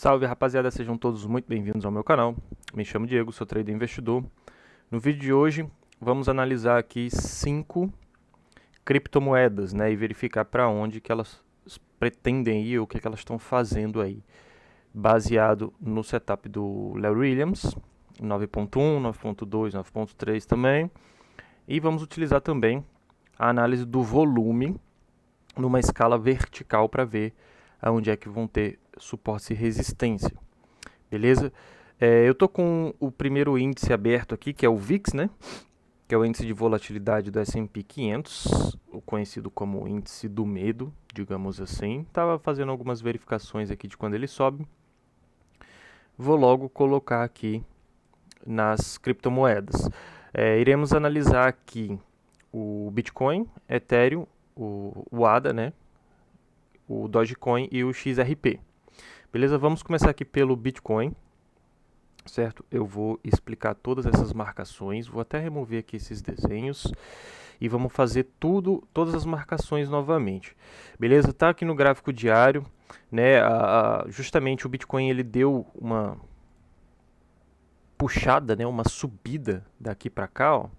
Salve rapaziada, sejam todos muito bem-vindos ao meu canal. Me chamo Diego, sou trader investidor. No vídeo de hoje vamos analisar aqui 5 criptomoedas, né, e verificar para onde que elas pretendem ir, o que elas estão fazendo aí, baseado no setup do Larry Williams, 9.1, 9.2, 9.3 também. E vamos utilizar também a análise do volume numa escala vertical para ver aonde é que vão ter suporte e resistência, beleza? Eu tô com o primeiro índice aberto aqui, que é o VIX, né? Que é o índice de volatilidade do S&P 500, o conhecido como índice do medo, digamos assim. Tava fazendo algumas verificações aqui de quando ele sobe. Vou logo colocar aqui nas criptomoedas. Iremos analisar aqui o Bitcoin, Ethereum, o ADA, né? O Dogecoin e o XRP. Beleza? Vamos começar aqui pelo Bitcoin, certo? Eu vou explicar todas essas marcações, vou até remover aqui esses desenhos e vamos fazer todas as marcações novamente. Beleza? Tá aqui no gráfico diário, né? Justamente o Bitcoin ele deu uma puxada, né? Uma subida daqui para cá, ó,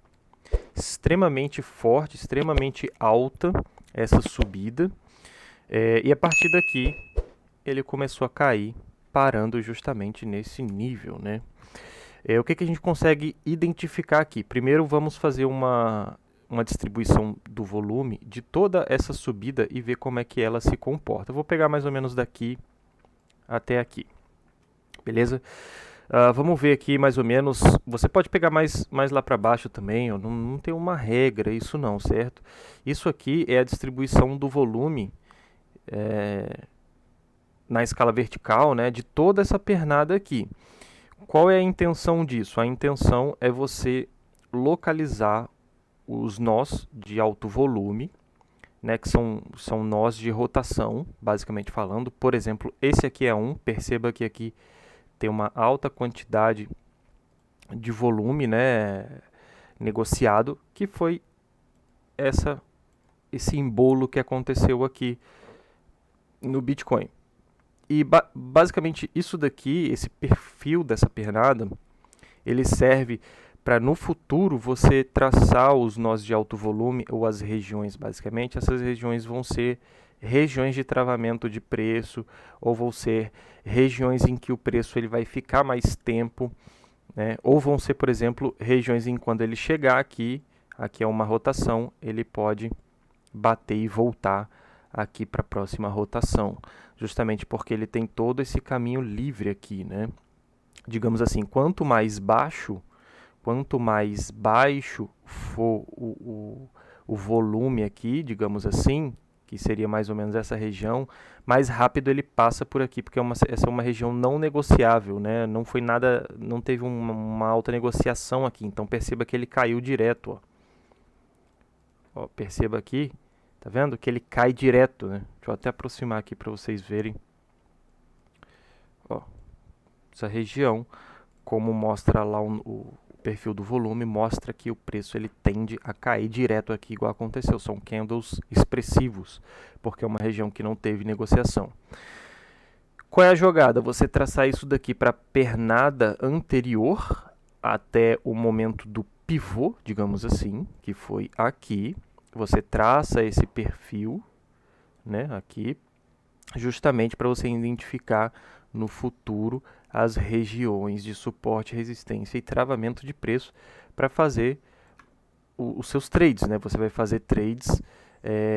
extremamente forte, extremamente alta essa subida. E a partir daqui ele começou a cair, parando justamente nesse nível, né? O que a gente consegue identificar aqui? Primeiro vamos fazer uma distribuição do volume de toda essa subida e ver como é que ela se comporta. Eu vou pegar mais ou menos daqui até aqui, beleza? Vamos ver aqui mais ou menos, você pode pegar mais lá para baixo também, ó, não tem uma regra isso não, certo? Isso aqui é a distribuição do volume na escala vertical, né, de toda essa pernada aqui. Qual é a intenção disso? A intenção é você localizar os nós de alto volume, né, que são nós de rotação, basicamente falando. Por exemplo, esse aqui é um, perceba que aqui tem uma alta quantidade de volume, né, negociado, que foi esse embolo que aconteceu aqui no Bitcoin. E basicamente isso daqui, esse perfil dessa pernada, ele serve para no futuro você traçar os nós de alto volume ou as regiões, basicamente. Essas regiões vão ser regiões de travamento de preço ou vão ser regiões em que o preço ele vai ficar mais tempo, né? Ou vão ser, por exemplo, regiões em que quando ele chegar aqui é uma rotação, ele pode bater e voltar aqui para a próxima rotação, justamente porque ele tem todo esse caminho livre aqui, né? Digamos assim, quanto mais baixo for o volume aqui, digamos assim, que seria mais ou menos essa região, mais rápido ele passa por aqui, porque essa é uma região não negociável, né? Não foi nada, não teve uma alta negociação aqui, então perceba que ele caiu direto, ó. Perceba aqui, tá vendo? Que ele cai direto, né? Deixa eu até aproximar aqui para vocês verem. Ó, essa região, como mostra lá o perfil do volume, mostra que o preço ele tende a cair direto aqui, igual aconteceu. São candles expressivos, porque é uma região que não teve negociação. Qual é a jogada? Você traçar isso daqui para a pernada anterior até o momento do pivô, digamos assim, que foi aqui. Você traça esse perfil, né, aqui, justamente para você identificar no futuro as regiões de suporte, resistência e travamento de preço para fazer os seus trades, né? Você vai fazer trades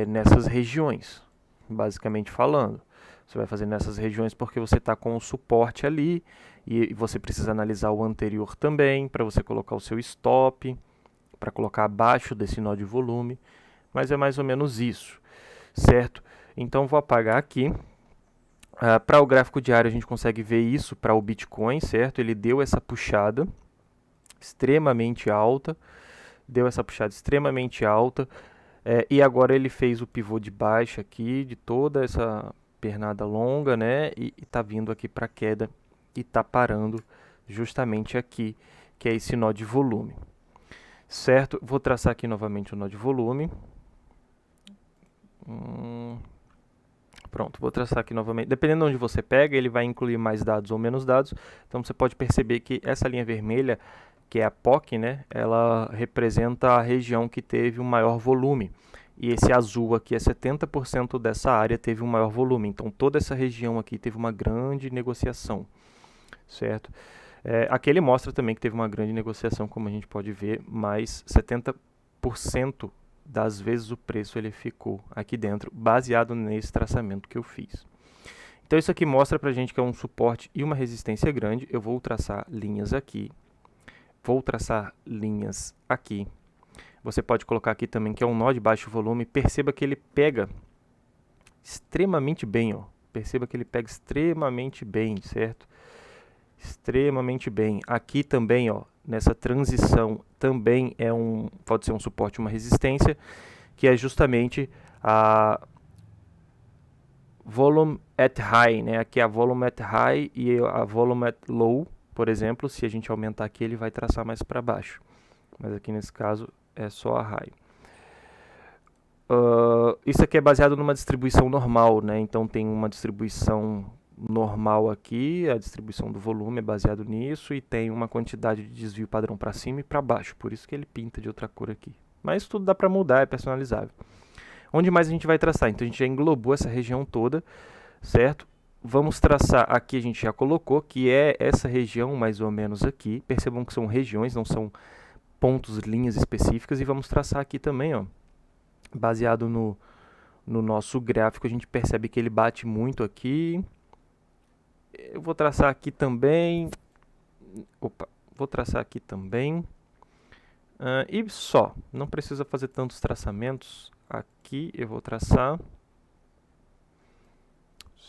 nessas regiões, basicamente falando. Você vai fazer nessas regiões porque você está com o suporte ali e você precisa analisar o anterior também para você colocar o seu stop, para colocar abaixo desse nó de volume, mas é mais ou menos isso, certo? Então vou apagar aqui. Para o gráfico diário a gente consegue ver isso para o Bitcoin, certo? Ele deu essa puxada extremamente alta, e agora ele fez o pivô de baixa aqui, de toda essa pernada longa, né? E está vindo aqui para queda e está parando justamente aqui, que é esse nó de volume, certo? Vou traçar aqui novamente o nó de volume. Pronto, vou traçar aqui novamente. Dependendo de onde você pega, ele vai incluir mais dados ou menos dados. Então você pode perceber que essa linha vermelha, que é a POC, né, ela representa a região que teve um maior volume. E esse azul aqui é 70% dessa área teve um maior volume. Então toda essa região aqui teve uma grande negociação, certo? Aqui ele mostra também que teve uma grande negociação, como a gente pode ver, mas 70% das vezes o preço ele ficou aqui dentro, baseado nesse traçamento que eu fiz. Então isso aqui mostra pra gente que é um suporte e uma resistência grande. Eu vou traçar linhas aqui, vou traçar linhas aqui. Você pode colocar aqui também que é um nó de baixo volume. Perceba que ele pega extremamente bem, ó. Perceba que ele pega extremamente bem, certo? Extremamente bem. Aqui também, ó, nessa transição também pode ser um suporte e uma resistência, que é justamente a volume at high, né? Aqui é a volume at high e a volume at low, por exemplo. Se a gente aumentar aqui, ele vai traçar mais para baixo. Mas aqui nesse caso é só a high. Isso aqui é baseado numa distribuição normal, né? Então tem uma distribuição normal aqui, a distribuição do volume é baseado nisso, e tem uma quantidade de desvio padrão para cima e para baixo, por isso que ele pinta de outra cor aqui. Mas tudo dá para mudar, é personalizável. Onde mais a gente vai traçar? Então a gente já englobou essa região toda, certo? Vamos traçar aqui, a gente já colocou, que é essa região mais ou menos aqui. Percebam que são regiões, não são pontos, linhas específicas, e vamos traçar aqui também, ó. Baseado no nosso gráfico, a gente percebe que ele bate muito aqui. Eu vou traçar aqui também. Opa, vou traçar aqui também. E só, não precisa fazer tantos traçamentos. Aqui eu vou traçar.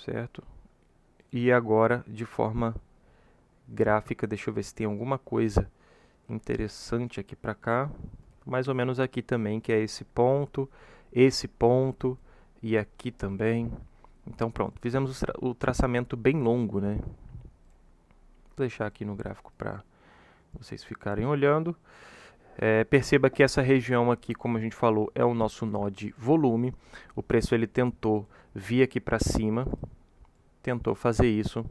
Certo? E agora, de forma gráfica, deixa eu ver se tem alguma coisa interessante aqui para cá. Mais ou menos aqui também, que é esse ponto e aqui também. Então pronto, fizemos o traçamento bem longo, né? Vou deixar aqui no gráfico para vocês ficarem olhando. Perceba que essa região aqui, como a gente falou, é o nosso nó de volume. O preço ele tentou vir aqui para cima, tentou fazer isso,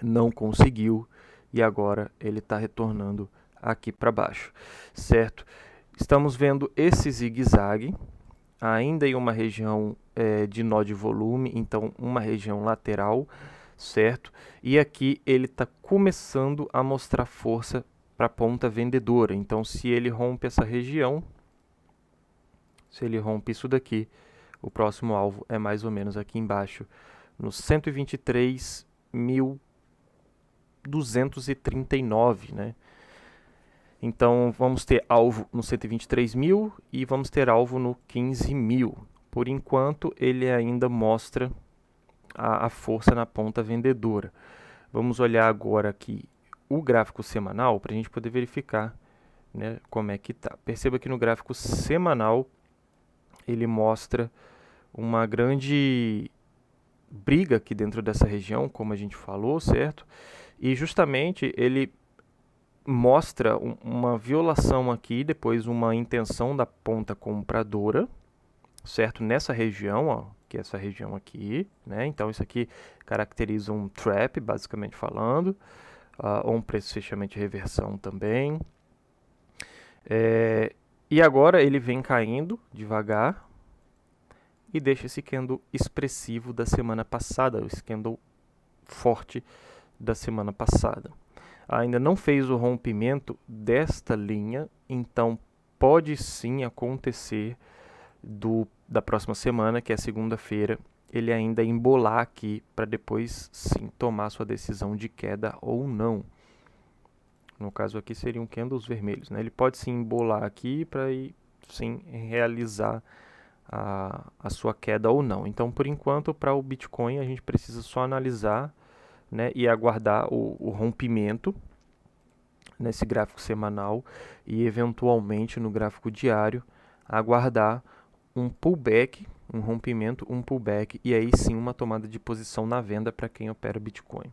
não conseguiu, e agora ele está retornando aqui para baixo, certo? Estamos vendo esse zigue-zague, ainda em uma região de nó de volume, então uma região lateral, certo? E aqui ele está começando a mostrar força para a ponta vendedora. Então, se ele rompe essa região, se ele rompe isso daqui, o próximo alvo é mais ou menos aqui embaixo, no 123.239, né? Então, vamos ter alvo no 123.000 e vamos ter alvo no 15.000. Por enquanto, ele ainda mostra a força na ponta vendedora. Vamos olhar agora aqui o gráfico semanal para a gente poder verificar, né, como é que tá. Perceba que no gráfico semanal ele mostra uma grande briga aqui dentro dessa região, como a gente falou, certo? E justamente ele mostra uma violação aqui, depois uma intenção da ponta compradora, certo? Nessa região, ó, que é essa região aqui, né? Então isso aqui caracteriza um trap, basicamente falando, ou um preço de fechamento de reversão também. E agora ele vem caindo devagar e deixa esse candle expressivo da semana passada, esse candle forte da semana passada. Ainda não fez o rompimento desta linha, então pode sim acontecer da próxima semana, que é segunda-feira, ele ainda embolar aqui para depois sim tomar sua decisão de queda ou não. No caso aqui seriam candles vermelhos, né? Ele pode sim embolar aqui para sim realizar a sua queda ou não. Então, por enquanto, para o Bitcoin, a gente precisa só analisar, né, e aguardar o rompimento nesse gráfico semanal e, eventualmente, no gráfico diário, aguardar um pullback, um rompimento, um pullback, e aí sim uma tomada de posição na venda para quem opera Bitcoin.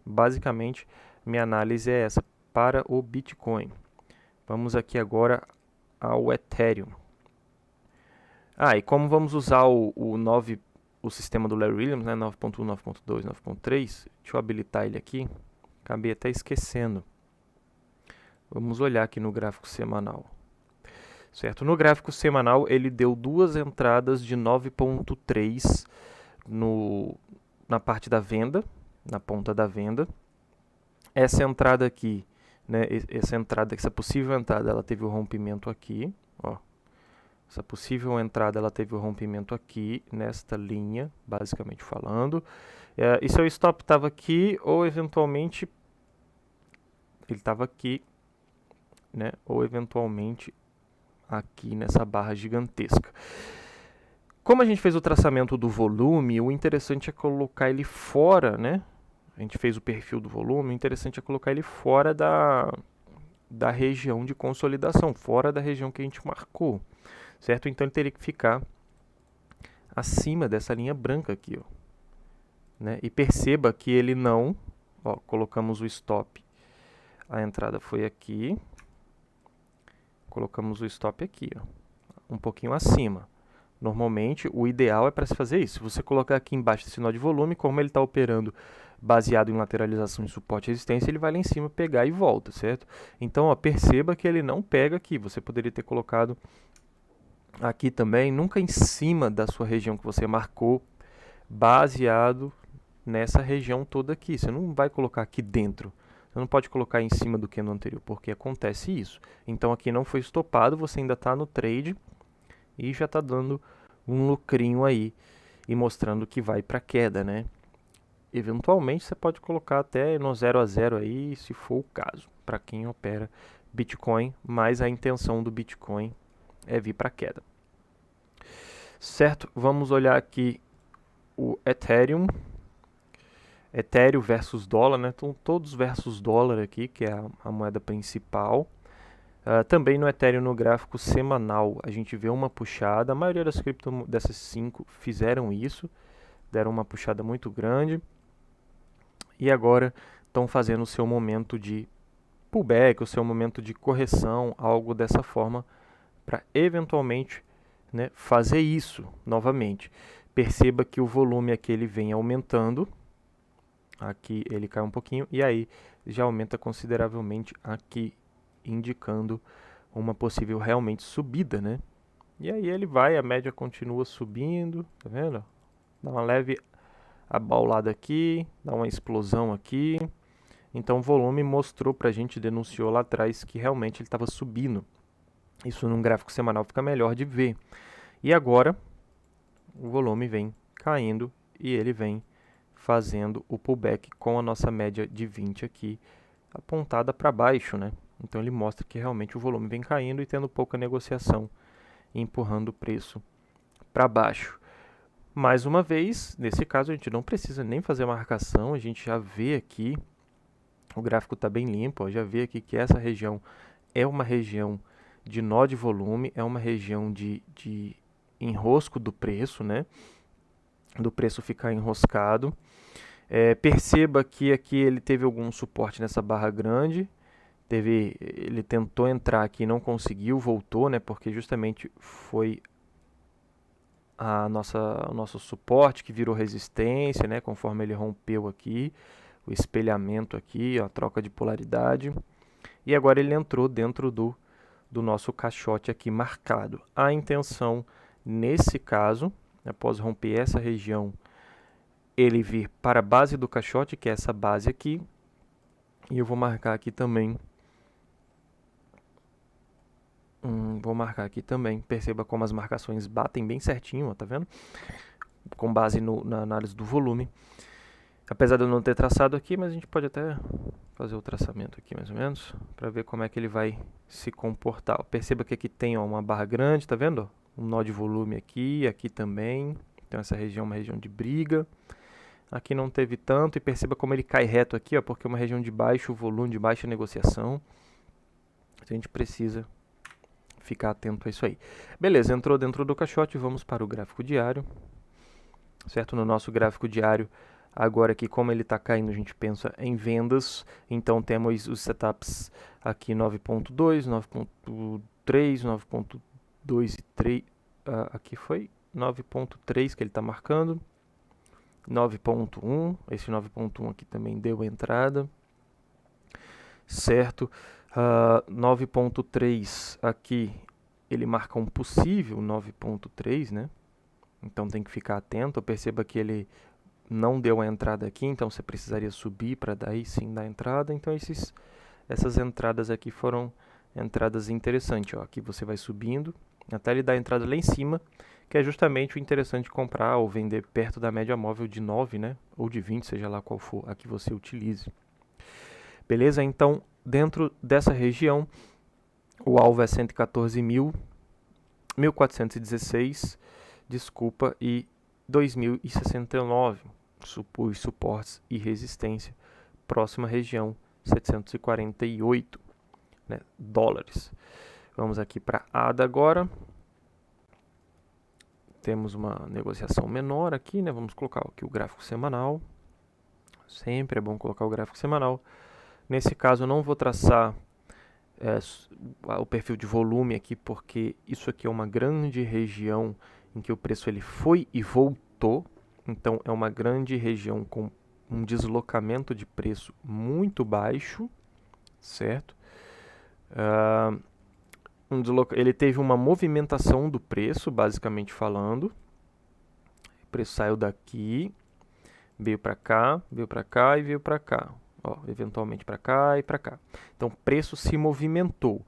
Basicamente, minha análise é essa para o Bitcoin. Vamos aqui agora ao Ethereum. E como vamos usar o o sistema do Larry Williams, né, 9.1, 9.2, 9.3. Deixa eu habilitar ele aqui. Acabei até esquecendo. Vamos olhar aqui no gráfico semanal. Certo? No gráfico semanal, ele deu duas entradas de 9.3 na parte da venda, na ponta da venda. Essa entrada aqui, né, essa possível entrada, ela teve o rompimento aqui, ó. Essa possível entrada, ela teve o rompimento aqui, nesta linha, basicamente falando. E seu stop estava aqui, ou eventualmente, ele estava aqui, né, ou eventualmente aqui nessa barra gigantesca. Como a gente fez o traçamento do volume, o interessante é colocar ele fora, né? A gente fez o perfil do volume, o interessante é colocar ele fora da região de consolidação, fora da região que a gente marcou, certo? Então ele teria que ficar acima dessa linha branca aqui, ó, né? E perceba que ele não, ó, colocamos o stop, a entrada foi aqui, colocamos o stop aqui, ó, um pouquinho acima. Normalmente, o ideal é para se fazer isso. Se você colocar aqui embaixo esse nó de volume, como ele está operando baseado em lateralização, em suporte e resistência, ele vai lá em cima pegar e volta, certo? Então, ó, perceba que ele não pega aqui. Você poderia ter colocado aqui também, nunca em cima da sua região que você marcou, baseado nessa região toda aqui. Você não vai colocar aqui dentro. Você não pode colocar em cima do que no anterior, porque acontece isso. Então, aqui não foi estopado, você ainda está no trade e já está dando um lucrinho aí e mostrando que vai para queda, né? Eventualmente você pode colocar até no 0 a 0 aí, se for o caso, para quem opera Bitcoin, mas a intenção do Bitcoin é vir para queda. Certo? Vamos olhar aqui o Ethereum. Ethereum versus dólar, né? Então todos versus dólar aqui, que é a moeda principal. Também no Ethereum, no gráfico semanal, a gente vê uma puxada. A maioria das criptomoedas, dessas 5, fizeram isso. Deram uma puxada muito grande. E agora estão fazendo o seu momento de pullback, o seu momento de correção, algo dessa forma, para eventualmente, né, fazer isso novamente. Perceba que o volume aqui ele vem aumentando. Aqui ele cai um pouquinho e aí já aumenta consideravelmente aqui, indicando uma possível realmente subida, né? E aí ele vai, a média continua subindo, tá vendo? Dá uma leve abaulada aqui, dá uma explosão aqui. Então o volume mostrou pra gente, denunciou lá atrás que realmente ele estava subindo. Isso num gráfico semanal fica melhor de ver. E agora o volume vem caindo e ele vem fazendo o pullback com a nossa média de 20 aqui apontada para baixo, né? Então ele mostra que realmente o volume vem caindo e tendo pouca negociação, empurrando o preço para baixo. Mais uma vez, nesse caso a gente não precisa nem fazer marcação, a gente já vê aqui, o gráfico está bem limpo, ó, já vê aqui que essa região é uma região de nó de volume, é uma região de enrosco do preço, né? Do preço ficar enroscado. Perceba que aqui ele teve algum suporte nessa barra grande, ele tentou entrar aqui, não conseguiu, voltou, né? Porque justamente foi o nosso suporte que virou resistência, né? Conforme ele rompeu aqui, o espelhamento aqui, ó, a troca de polaridade. E agora ele entrou dentro do nosso caixote aqui marcado. A intenção, nesse caso, após romper essa região, ele vir para a base do caixote, que é essa base aqui. E eu vou marcar aqui também. Vou marcar aqui também. Perceba como as marcações batem bem certinho, ó, tá vendo? Com base na análise do volume. Apesar de eu não ter traçado aqui, mas a gente pode até fazer o traçamento aqui mais ou menos, para ver como é que ele vai se comportar. Perceba que aqui tem, ó, uma barra grande, tá vendo? Um nó de volume aqui, aqui também. Então essa região é uma região de briga. Aqui não teve tanto, e perceba como ele cai reto aqui, ó, porque é uma região de baixo volume, de baixa negociação. Então a gente precisa ficar atento a isso aí. Beleza, entrou dentro do caixote, vamos para o gráfico diário. Certo? No nosso gráfico diário, agora aqui como ele está caindo, a gente pensa em vendas. Então temos os setups aqui 9.2, 9.3, 9.2 e 3. Aqui foi 9.3 que ele está marcando. 9.1, esse 9.1 aqui também deu entrada, certo? 9.3 aqui, ele marca um possível 9.3, né? Então tem que ficar atento. Perceba que ele não deu a entrada aqui, então você precisaria subir para daí sim dar a entrada. Então essas entradas aqui foram entradas interessantes. Ó. Aqui você vai subindo até ele dar a entrada lá em cima, que é justamente o interessante de comprar ou vender perto da média móvel de 9, né? Ou de 20, seja lá qual for a que você utilize. Beleza? Então, dentro dessa região, o alvo é 114.416, desculpa, e 2.069, os suportes e resistência. Próxima região, 748, né, dólares. Vamos aqui para ADA agora. Temos uma negociação menor aqui, né? Vamos colocar aqui o gráfico semanal. Sempre é bom colocar o gráfico semanal. Nesse caso, eu não vou traçar o perfil de volume aqui, porque isso aqui é uma grande região em que o preço ele foi e voltou. Então, é uma grande região com um deslocamento de preço muito baixo, certo? Ele teve uma movimentação do preço, basicamente falando. O preço saiu daqui, veio para cá e veio para cá. Ó, eventualmente para cá e para cá. Então, o preço se movimentou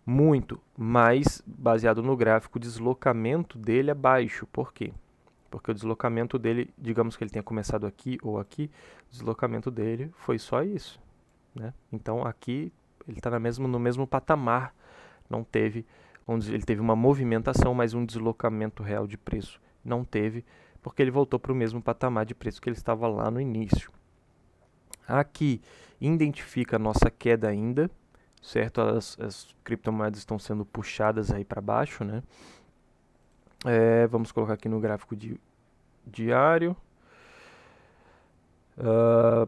muito, mas baseado no gráfico, o deslocamento dele é baixo. Por quê? Porque o deslocamento dele, digamos que ele tenha começado aqui ou aqui, o deslocamento dele foi só isso, né? Então, aqui ele está no mesmo patamar. Não teve, ele teve uma movimentação, mas um deslocamento real de preço não teve, porque ele voltou para o mesmo patamar de preço que ele estava lá no início. Aqui identifica a nossa queda ainda, certo? As criptomoedas estão sendo puxadas aí para baixo, né? Vamos colocar aqui no gráfico diário.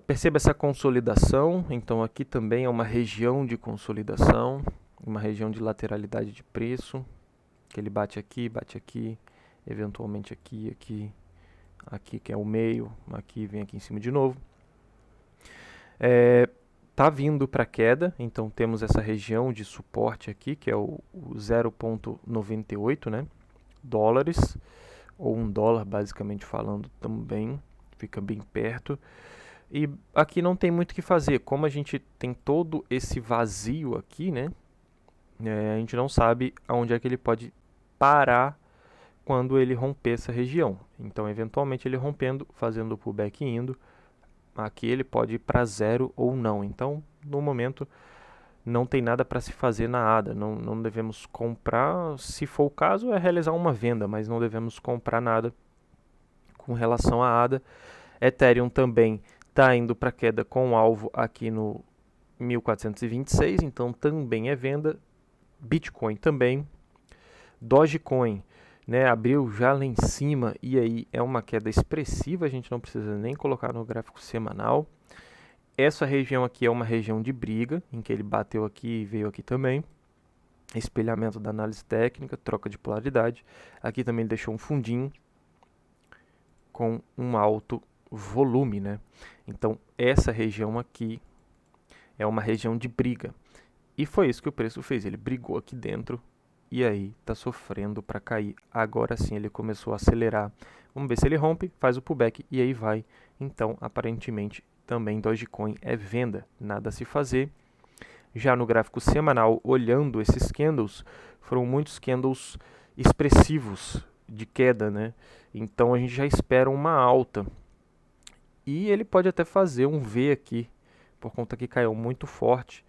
Perceba essa consolidação. Então aqui também é uma região de consolidação, uma região de lateralidade de preço, que ele bate aqui, eventualmente aqui, que é o meio, aqui vem aqui em cima de novo. Tá vindo para queda, então temos essa região de suporte aqui, que é o 0,98, né, dólares, ou $1 basicamente falando também, fica bem perto. E aqui não tem muito o que fazer, como a gente tem todo esse vazio aqui, né, a gente não sabe aonde é que ele pode parar quando ele romper essa região. Então, eventualmente, ele rompendo, fazendo o pullback e indo, aqui ele pode ir para 0 ou não. Então, no momento, não tem nada para se fazer na ADA. Não devemos comprar. Se for o caso, é realizar uma venda, mas não devemos comprar nada com relação à ADA. Ethereum também está indo para queda com o alvo aqui no 1426, então também é venda. Bitcoin também. Dogecoin, né, abriu já lá em cima e aí é uma queda expressiva, a gente não precisa nem colocar no gráfico semanal. Essa região aqui é uma região de briga, em que ele bateu aqui e veio aqui também. Espelhamento da análise técnica, troca de polaridade. Aqui também ele deixou um fundinho com um alto volume, né? Então, essa região aqui é uma região de briga. E foi isso que o preço fez, ele brigou aqui dentro e aí está sofrendo para cair. Agora sim ele começou a acelerar. Vamos ver se ele rompe, faz o pullback e aí vai. Então, aparentemente, também Dogecoin é venda, nada a se fazer. Já no gráfico semanal, olhando esses candles, foram muitos candles expressivos de queda, né? Então a gente já espera uma alta. E ele pode até fazer um V aqui, por conta que caiu muito forte,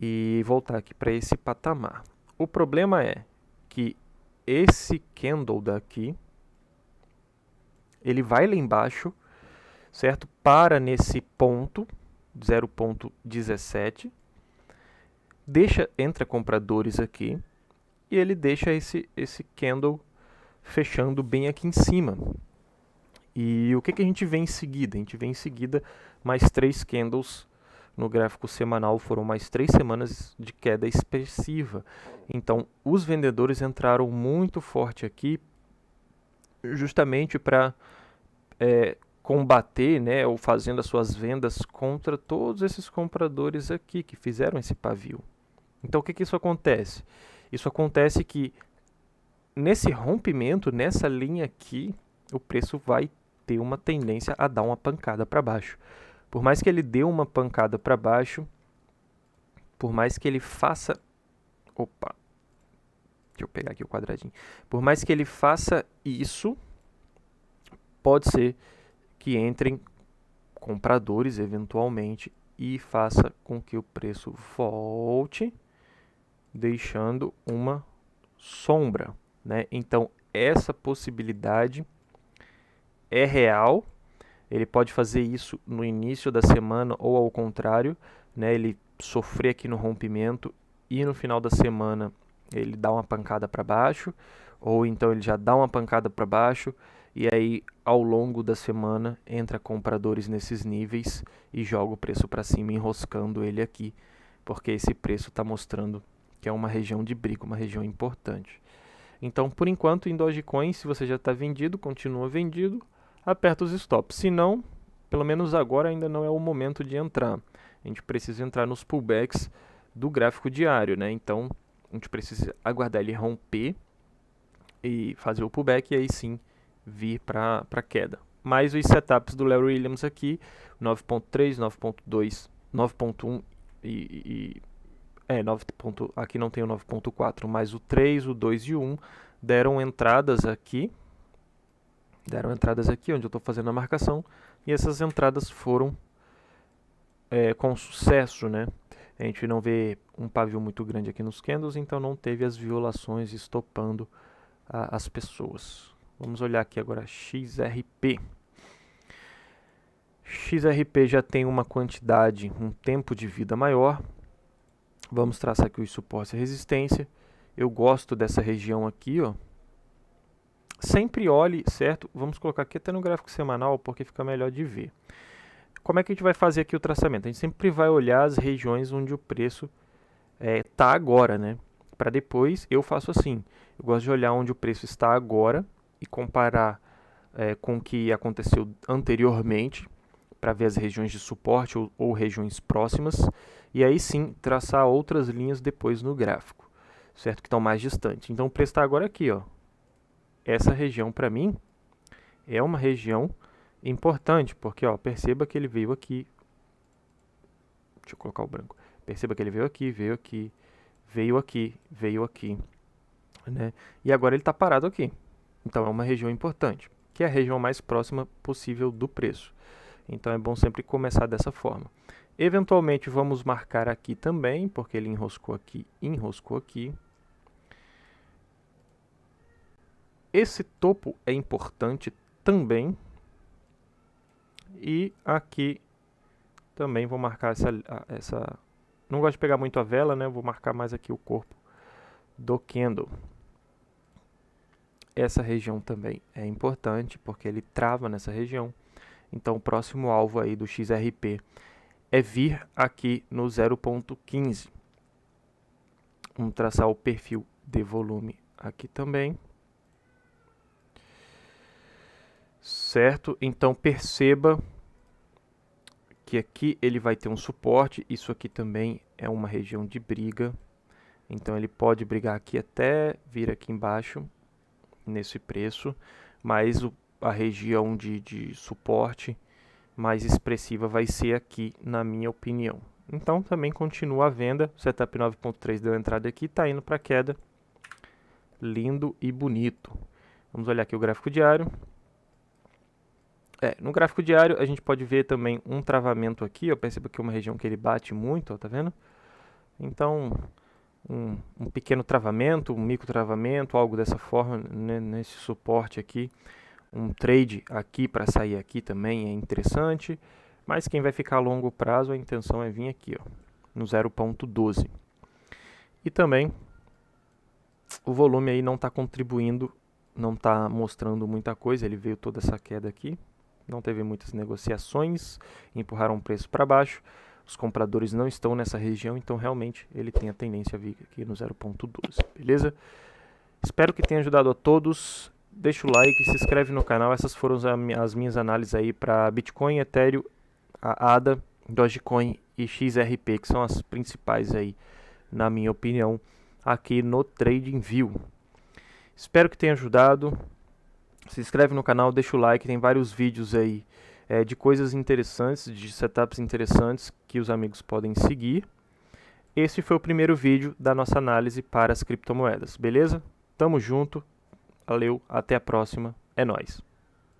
e voltar aqui para esse patamar. O problema é que esse candle daqui, ele vai lá embaixo, certo? Para nesse ponto, 0,17, entra compradores aqui, e ele deixa esse candle fechando bem aqui em cima. E o que a gente vê em seguida? A gente vê em seguida mais 3 candles no gráfico semanal, foram mais 3 semanas de queda expressiva. Então, os vendedores entraram muito forte aqui, justamente para combater, né, ou fazendo as suas vendas contra todos esses compradores aqui que fizeram esse pavio. Então o que que isso acontece? Isso acontece que nesse rompimento, nessa linha aqui, o preço vai ter uma tendência a dar uma pancada para baixo. Por mais que ele dê uma pancada para baixo, por mais que ele faça... Opa! Deixa eu pegar aqui o quadradinho. Por mais que ele faça isso, pode ser que entrem compradores eventualmente e faça com que o preço volte, deixando uma sombra, né? Então, essa possibilidade é real. Ele pode fazer isso no início da semana ou ao contrário, né? Ele sofrer aqui no rompimento e no final da semana ele dá uma pancada para baixo, ou então ele já dá uma pancada para baixo e aí ao longo da semana entra compradores nesses níveis e joga o preço para cima, enroscando ele aqui, porque esse preço está mostrando que é uma região de briga, uma região importante. Então, por enquanto, em Dogecoin, se você já está vendido, continua vendido, aperta os stops. Se não, pelo menos agora ainda não é o momento de entrar. A gente precisa entrar nos pullbacks do gráfico diário, né? Então, a gente precisa aguardar ele romper e fazer o pullback e aí sim vir para a queda. Mais os setups do Larry Williams aqui, 9.3, 9.2, 9.1 aqui não tem o 9.4, mas o 3, o 2 e o 1 deram entradas aqui. Onde eu estou fazendo a marcação, e essas entradas foram com sucesso, né? A gente não vê um pavio muito grande aqui nos candles, então não teve as violações estopando as pessoas. Vamos olhar aqui agora XRP. XRP já tem uma quantidade, um tempo de vida maior. Vamos traçar aqui os suportes e resistência. Eu gosto dessa região aqui, ó. Sempre olhe, certo? Vamos colocar aqui até no gráfico semanal, porque fica melhor de ver. Como é que a gente vai fazer aqui o traçamento? A gente sempre vai olhar as regiões onde o preço está agora, né? Para depois, eu faço assim. Eu gosto de olhar onde o preço está agora e comparar com o que aconteceu anteriormente, para ver as regiões de suporte ou regiões próximas. E aí sim, traçar outras linhas depois no gráfico, certo? Que estão mais distantes. Então, o preço está agora aqui, ó. Essa região, para mim, é uma região importante, porque ó, perceba que ele veio aqui. Deixa eu colocar o branco. Perceba que ele veio aqui, veio aqui, veio aqui, veio aqui, né? E agora ele está parado aqui. Então é uma região importante, que é a região mais próxima possível do preço. Então é bom sempre começar dessa forma. Eventualmente vamos marcar aqui também, porque ele enroscou aqui, enroscou aqui. Esse topo é importante também. E aqui também vou marcar essa... Não gosto de pegar muito a vela, né? Vou marcar mais aqui o corpo do candle. Essa região também é importante, porque ele trava nessa região. Então, o próximo alvo aí do XRP é vir aqui no 0.15. Vamos traçar o perfil de volume aqui também. Certo? Então, perceba que aqui ele vai ter um suporte. Isso aqui também é uma região de briga. Então, ele pode brigar aqui até vir aqui embaixo, nesse preço. Mas a região de suporte mais expressiva vai ser aqui, na minha opinião. Então, também continua a venda. O setup 9.3 deu entrada aqui, está indo para queda. Lindo e bonito. Vamos olhar aqui o gráfico diário. No gráfico diário a gente pode ver também um travamento aqui. Eu percebo que é uma região que ele bate muito, ó, tá vendo? Então, um pequeno travamento, um micro travamento, algo dessa forma, né, nesse suporte aqui. Um trade aqui para sair aqui também é interessante, mas quem vai ficar a longo prazo, a intenção é vir aqui, ó, no 0.12. E também o volume aí não está contribuindo, não está mostrando muita coisa. Ele veio toda essa queda aqui, não teve muitas negociações, empurraram o preço para baixo. Os compradores não estão nessa região, então realmente ele tem a tendência a vir aqui no 0.12, beleza? Espero que tenha ajudado a todos. deixa o like, se inscreve no canal. Essas foram as minhas análises aí para Bitcoin, Ethereum, a ADA, Dogecoin e XRP, que são as principais aí, na minha opinião, aqui no TradingView. Espero que tenha ajudado. Se inscreve no canal, deixa o like, tem vários vídeos aí de coisas interessantes, de setups interessantes que os amigos podem seguir. Esse foi o primeiro vídeo da nossa análise para as criptomoedas, beleza? Tamo junto, valeu, até a próxima, é nóis!